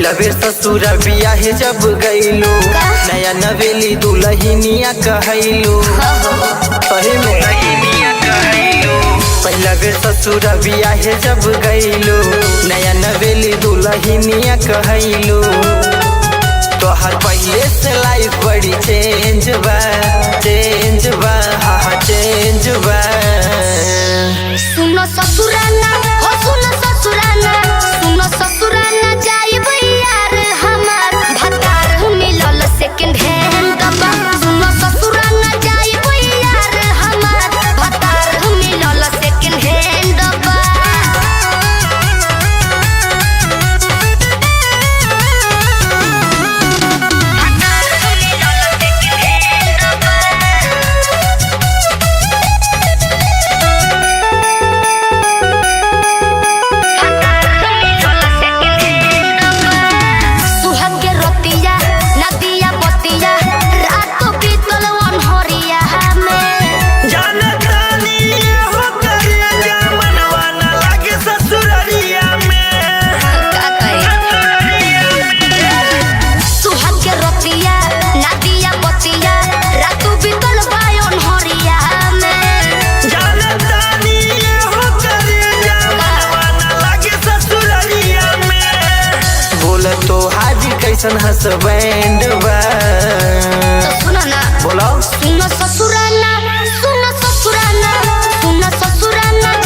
पहला बेर ससुर बियाहे जब गईलू नया नवेली दुल्हनिया कहलू पहला बेर ससुर बियाहे जब गईलू नया नवेली दुल्हनिया कहलू तोहर पहले से लाइफ बड़ी चेंज बा हाँ चेंज बा। सुनो ससुराना हो सुनो ससुराना जाइब यार हमार भतार मिलल सेकंड हैंड बा। सुनो ससुराना जाइब यार हमार भतार मिलल सेकंड हैंड बा। कैसन हसबैंड बा सुनो ना बोलो सुनो ससुराना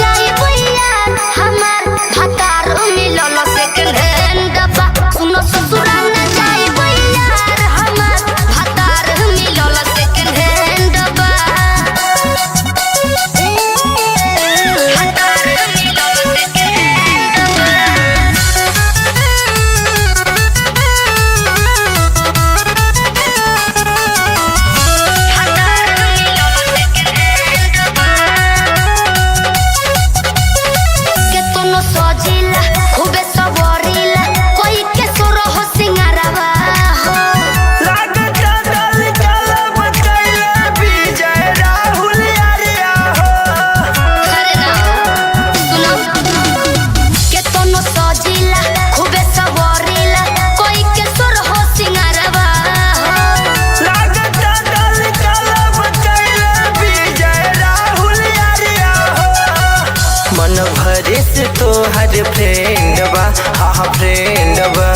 जाइब यार हमार भतार मिलल सेकंड हैंड बा। सुनो ससुराना जाइब यार हमार भतार मिलल सेकंड हैंड बा। भतार मिलल सेकंड हैंड बा। सजिला खूबे सवरिला कोई के सोरो हो सिंगारवा हो लागत डल काला बचैला विजय राहुल यारिया हो। अरे ना सुनो के तोनो सजिला खूबे सवरिला कोई के सोरो हो सिंगारवा हो लागत डल काला बचैला विजय राहुल यारिया हो। मन भरे से तो हर फ्रेंड बा हाँ फ्रेंड बा।